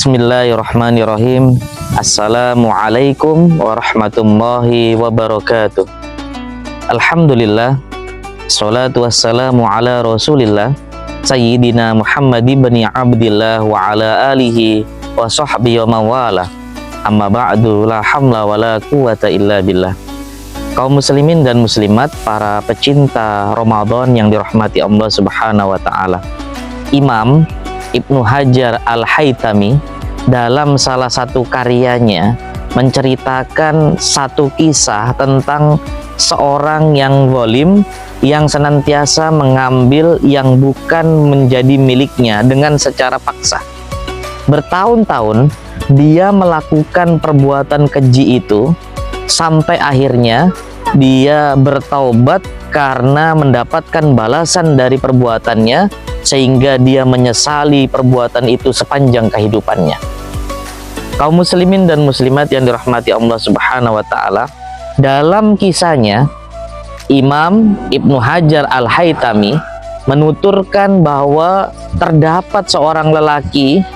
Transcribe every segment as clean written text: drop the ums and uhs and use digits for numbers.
Bismillahirrahmanirrahim. Assalamualaikum warahmatullahi wabarakatuh. Alhamdulillah, salatu wassalamu ala rasulillah Sayyidina Muhammad ibn Abdillah wa ala alihi wa sahbihi wa mawala. Amma ba'du, la hamla wa la quwata illa billah. Kaum muslimin dan muslimat, para pecinta Ramadan yang dirahmati Allah Subhanahu wa taala. Imam Ibnu Hajar Al-Haytami dalam salah satu karyanya menceritakan satu kisah tentang seorang yang zalim yang senantiasa mengambil yang bukan menjadi miliknya dengan secara paksa. Bertahun-tahun dia melakukan perbuatan keji itu sampai akhirnya dia bertaubat karena mendapatkan balasan dari perbuatannya, sehingga dia menyesali perbuatan itu sepanjang kehidupannya. Kaum muslimin dan muslimat yang dirahmati Allah Subhanahu wa taala, dalam kisahnya Imam Ibnu Hajar Al-Haytami menuturkan bahwa terdapat seorang lelaki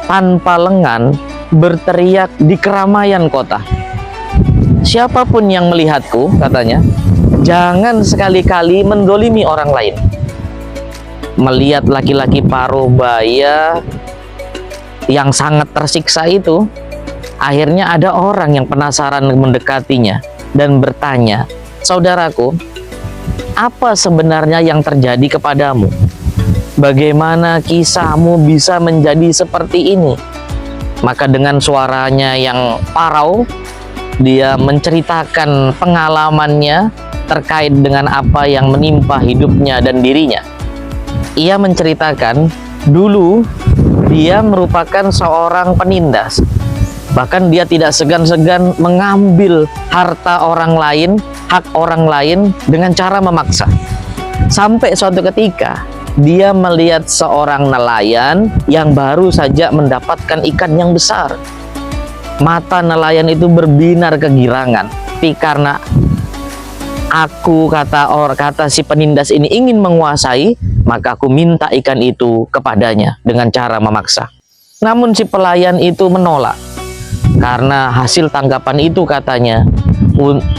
tanpa lengan berteriak di keramaian kota. Siapapun yang melihatku, katanya, jangan sekali-kali mendolimi orang lain. Melihat laki-laki paruh baya yang sangat tersiksa itu, akhirnya ada orang yang penasaran mendekatinya dan bertanya, "Saudaraku, apa sebenarnya yang terjadi kepadamu? Bagaimana kisahmu bisa menjadi seperti ini?" Maka dengan suaranya yang parau, dia menceritakan pengalamannya terkait dengan apa yang menimpa hidupnya dan dirinya. Ia menceritakan dulu dia merupakan seorang penindas. Bahkan dia tidak segan-segan mengambil harta orang lain, hak orang lain dengan cara memaksa. Sampai suatu ketika dia melihat seorang nelayan yang baru saja mendapatkan ikan yang besar. Mata nelayan itu berbinar kegirangan. Tapi karena kata si penindas ini ingin menguasai, maka aku minta ikan itu kepadanya dengan cara memaksa. Namun si pelayan itu menolak, karena hasil tangkapan itu katanya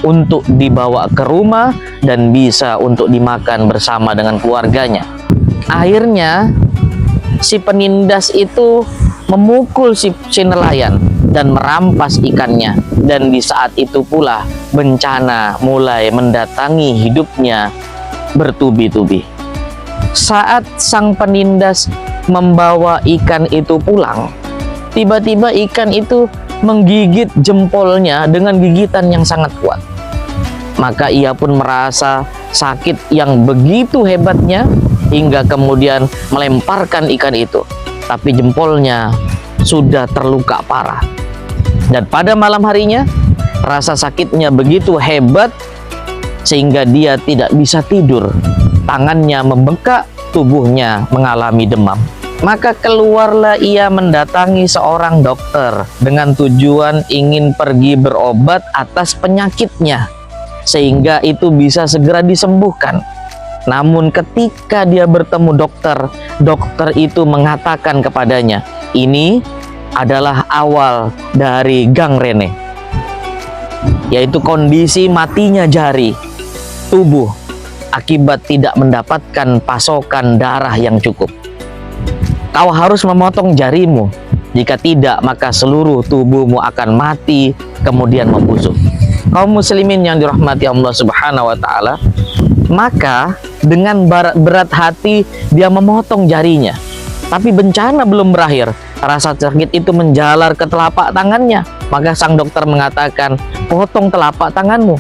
untuk dibawa ke rumah dan bisa untuk dimakan bersama dengan keluarganya. Akhirnya si penindas itu memukul si nelayan dan merampas ikannya, dan di saat itu pula bencana mulai mendatangi hidupnya bertubi-tubi. Saat sang penindas membawa ikan itu pulang, tiba-tiba ikan itu menggigit jempolnya dengan gigitan yang sangat kuat. Maka ia pun merasa sakit yang begitu hebatnya hingga kemudian melemparkan ikan itu, tapi jempolnya sudah terluka parah. Dan pada malam harinya rasa sakitnya begitu hebat sehingga dia tidak bisa tidur. Tangannya membengkak, tubuhnya mengalami demam. Maka keluarlah ia mendatangi seorang dokter dengan tujuan ingin pergi berobat atas penyakitnya, sehingga itu bisa segera disembuhkan. Namun ketika dia bertemu dokter itu mengatakan kepadanya, ini adalah awal dari gangrene, yaitu kondisi matinya jari tubuh akibat tidak mendapatkan pasokan darah yang cukup. Kau harus memotong jarimu, jika tidak maka seluruh tubuhmu akan mati kemudian membusuk. Kaum muslimin yang dirahmati Allah Subhanahu wa taala, maka dengan berat hati dia memotong jarinya. Tapi bencana belum berakhir, rasa sakit itu menjalar ke telapak tangannya. Maka sang dokter mengatakan, potong telapak tanganmu.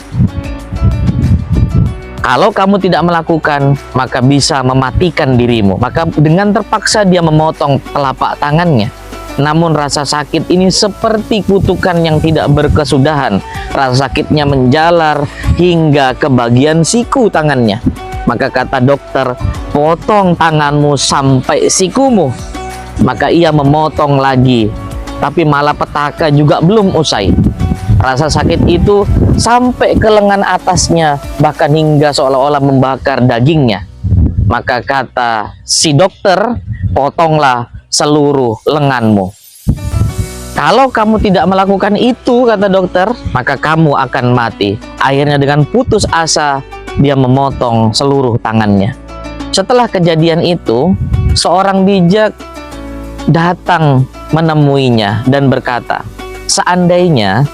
Kalau kamu tidak melakukan, maka bisa mematikan dirimu. Maka dengan terpaksa dia memotong telapak tangannya. Namun rasa sakit ini seperti kutukan yang tidak berkesudahan. Rasa sakitnya menjalar hingga ke bagian siku tangannya. Maka kata dokter, potong tanganmu sampai sikumu. Maka ia memotong lagi, tapi malapetaka juga belum usai. Rasa sakit itu sampai ke lengan atasnya, bahkan hingga seolah-olah membakar dagingnya. Maka kata si dokter, potonglah seluruh lenganmu. Kalau kamu tidak melakukan itu, kata dokter, maka kamu akan mati. Akhirnya dengan putus asa, dia memotong seluruh tangannya. Setelah kejadian itu, seorang bijak datang menemuinya dan berkata, seandainya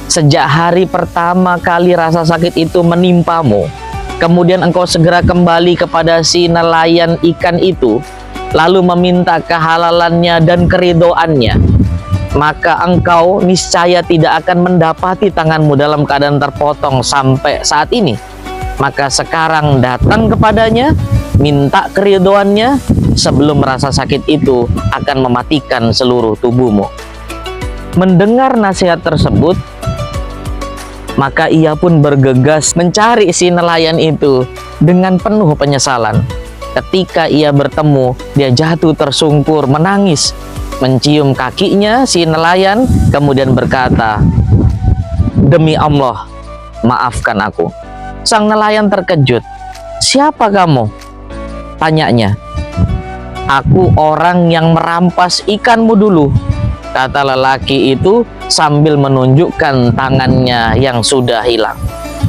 sejak hari pertama kali rasa sakit itu menimpamu, kemudian engkau segera kembali kepada si nelayan ikan itu, lalu meminta kehalalannya dan keridhoannya, maka engkau niscaya tidak akan mendapati tanganmu dalam keadaan terpotong sampai saat ini. Maka sekarang datang kepadanya, minta keridhoannya, sebelum rasa sakit itu akan mematikan seluruh tubuhmu. Mendengar nasihat tersebut, maka ia pun bergegas mencari si nelayan itu dengan penuh penyesalan. Ketika ia bertemu, dia jatuh tersungkur, menangis, mencium kakinya si nelayan, kemudian berkata, demi Allah, maafkan aku. Sang nelayan terkejut. Siapa kamu? Tanyanya. Aku orang yang merampas ikanmu dulu, kata lelaki itu sambil menunjukkan tangannya yang sudah hilang.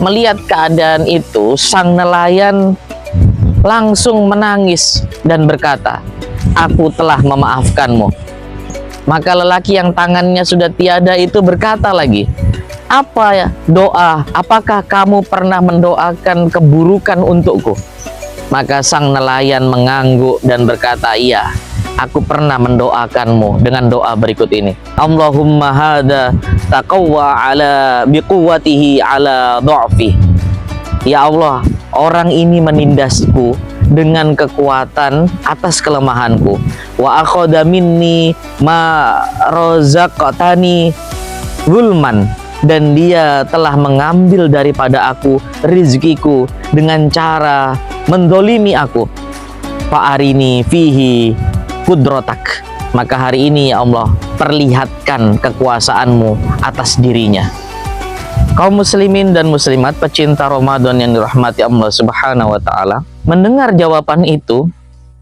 Melihat keadaan itu, sang nelayan langsung menangis dan berkata, aku telah memaafkanmu. Maka lelaki yang tangannya sudah tiada itu berkata lagi, apa ya doa? Apakah kamu pernah mendoakan keburukan untukku? Maka sang nelayan mengangguk dan berkata, iya, aku pernah mendoakanmu dengan doa berikut ini. Allahumma hada taqawwa ala biquwwatihi ala du'fi. Ya Allah, orang ini menindasku dengan kekuatan atas kelemahanku. Wa akhadha minni ma razaqtani zulman, dan dia telah mengambil daripada aku rizkiku dengan cara mendolimi aku. Fa'arini fihi kudrotak, maka hari ini ya Allah, perlihatkan kekuasaanmu atas dirinya. Kaum muslimin dan muslimat pecinta Ramadan yang dirahmati Allah Subhanahu wa taala, mendengar jawaban itu,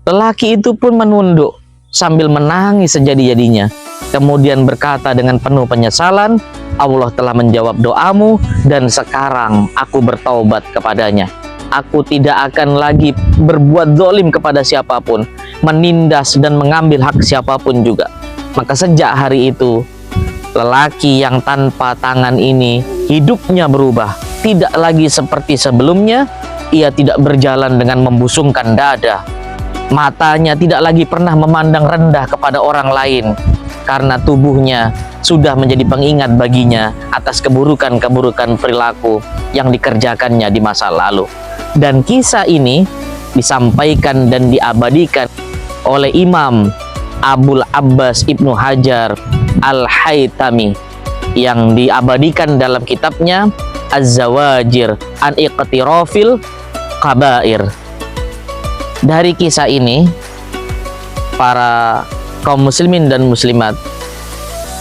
lelaki itu pun menunduk sambil menangis sejadi-jadinya, kemudian berkata dengan penuh penyesalan, Allah telah menjawab doamu dan sekarang aku bertaubat kepadanya. Aku tidak akan lagi berbuat zalim kepada siapapun, menindas dan mengambil hak siapapun juga. Maka sejak hari itu, lelaki yang tanpa tangan ini hidupnya berubah. Tidak lagi seperti sebelumnya. Ia tidak berjalan dengan membusungkan dada. Matanya tidak lagi pernah memandang rendah kepada orang lain, karena tubuhnya sudah menjadi pengingat baginya atas keburukan-keburukan perilaku yang dikerjakannya di masa lalu. Dan kisah ini disampaikan dan diabadikan oleh Imam Abul Abbas Ibnu Hajar Al-Haytami yang diabadikan dalam kitabnya Az-Zawajir an Iqtirafil Kabair. Dari kisah ini, para kaum muslimin dan muslimat,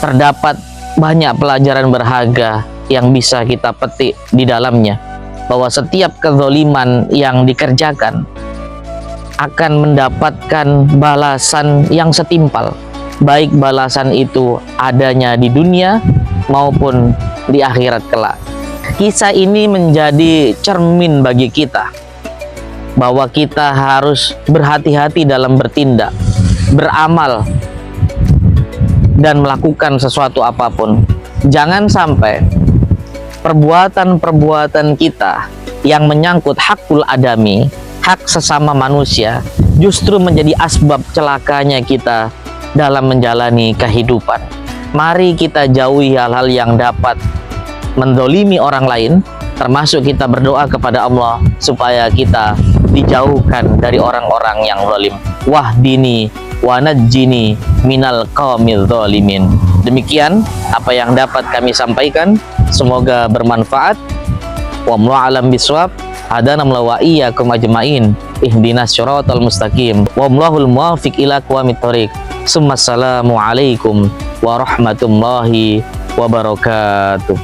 terdapat banyak pelajaran berharga yang bisa kita petik di dalamnya, bahwa setiap kezaliman yang dikerjakan akan mendapatkan balasan yang setimpal, baik balasan itu adanya di dunia maupun di akhirat kelak. Kisah ini menjadi cermin bagi kita bahwa kita harus berhati-hati dalam bertindak, beramal, dan melakukan sesuatu apapun. Jangan sampai perbuatan-perbuatan kita yang menyangkut hakul adami, hak sesama manusia, justru menjadi asbab celakanya kita dalam menjalani kehidupan. Mari kita jauhi hal-hal yang dapat mendolimi orang lain, termasuk kita berdoa kepada Allah supaya kita dijauhkan dari orang-orang yang zalim. Wahdini wa najjini minal qaumil zalimin. Demikian apa yang dapat kami sampaikan, semoga bermanfaat. Wallahu a'lam bishawab. Hadana wa iyyakum ajmain. Ihdinas siratal mustaqim. Wallahul muwaffiq ila aqwamit thoriq. Assalamu alaikum warahmatullahi wabarakatuh.